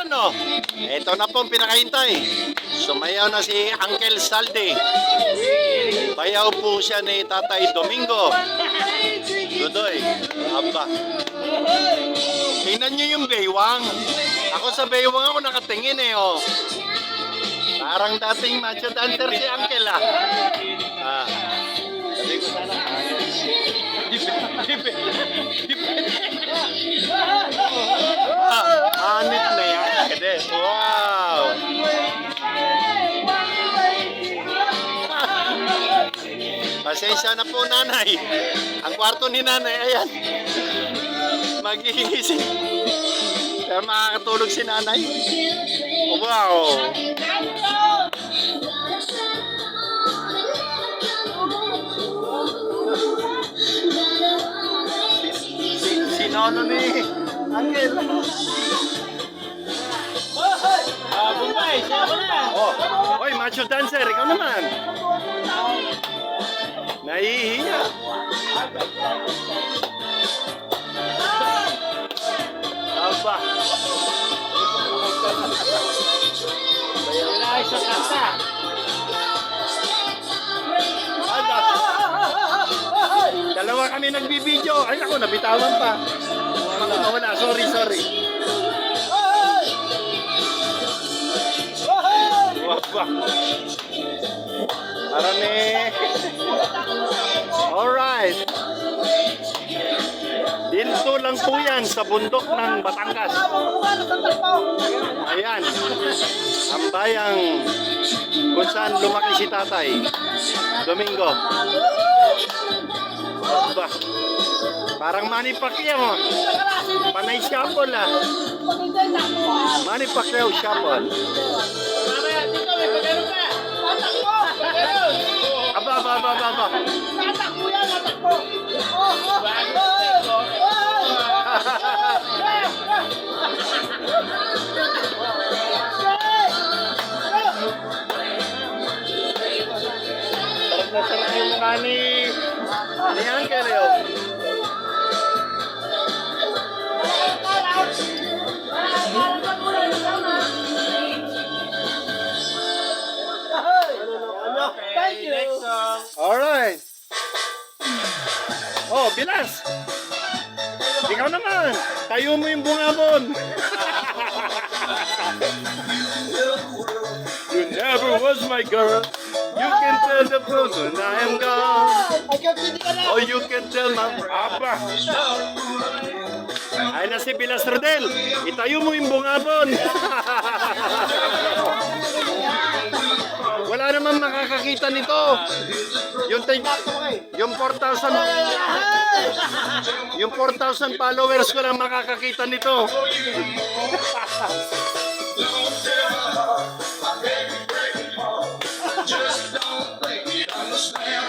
Ano? Ito na po ang pinakahintay. Sumayaw na si Uncle Saldi. Bayaw po siya ni Tatay Domingo. Dudoy. Aba. Tingnan nyo yung baywang. Ako sa baywang ako nakatingin eh, oh. Parang dating macho dancer si Uncle, ah. Sabi ko sana. Anit na yan. Wow. Pasensya na po, nanay. Ang kwarto ni nanay, ayan. Magigising. Pero makakatulog si nanay. Wow. Sinono ni Angel. Bumbay, siya ko na. Oh, oy, macho dancer, ikaw naman. Nahihiya. Aba. Wala sa kanta. Ada. Dalawa kami nagbibideo. Ay, ako, nabitawan pa. Wala. Sorry. Wah. Marami. Alright. Dito lang po yan sa bundok ng Batangas. Ayan. Ang bayang kung saan lumaki si Tatay Domingo. Aba. Parang Manny Pacquiao. Panay shuffle, ah. Manny Pacquiao shuffle. Mamaya, dito, may pagano ka. Tatakbo! Aba. Tatakbo yan, tatakbo! Sarap yung mukha ni Uncle, oh. Thank you. Next song. Alright. Oh, bilas. Ikaw naman. Tayo mo yung bungabon. You never was my girl. You can tell the truth when I am gone. Oh, you can tell my papa. Ay na si Bilas Rodel. Itayo mo yung bungabon. Wala naman makakakita nito. Yung 4,000 followers ko lang makakakita nito.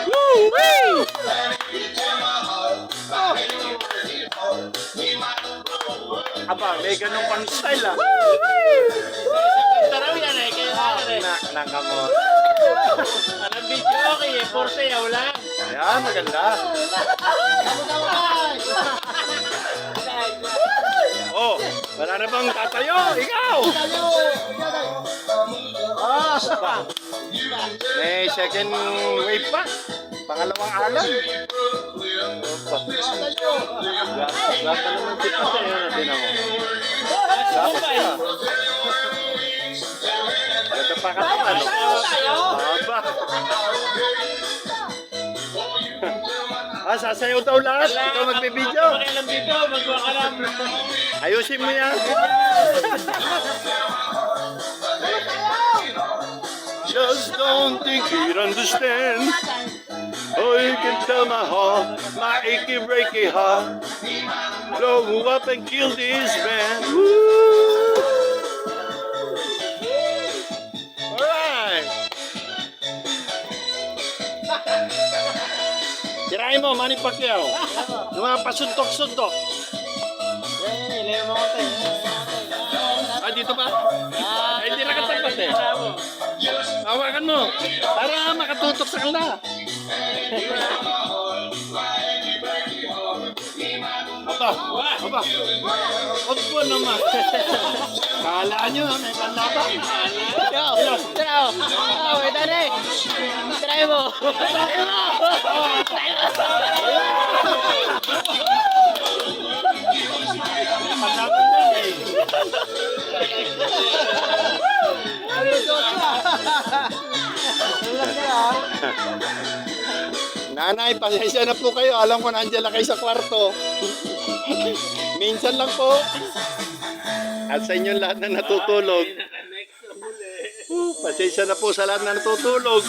Woo! Aba, may ganun pang style, ah. Taraw yan eh, kailangan eh. Nakamot. Anong video okay eh, for sayaw lang. Ayan, maganda. Oh, wala na bang tatayo? Ikaw! May second wave pa. Pangalawang alam. Gata naman kita sa iyo na tinamo. Bumbay. Gata pa katawan. Aba. Sasayaw daw lahat. Ikaw magbibideo. Makialam dito, magawa ka lang. Ayusin mo yan. Just don't think you'd understand. Oh, you can tell my heart, my achy breaky heart. Blow up and kill this man. Woo! Alright. Tirahin mo, Manny Pacquiao. Yung mga pasuntok-suntok. Yan, ilayo mo ko tayo. Ah, dito ba? Ay, hindi nakatapat eh. Hawakan mo. Para makatutok sa kanila. Aba, Aba. Aba. Huwag po naman. Kala nyo, may panlaban. Try mo. Panlaban yan eh. Nanay, pasensya na po kayo. Alam ko nandiyan lang kayo sa kwarto. Minsan lang po. At sa inyong lahat na natutulog. Pasensya na po sa lahat na natutulog.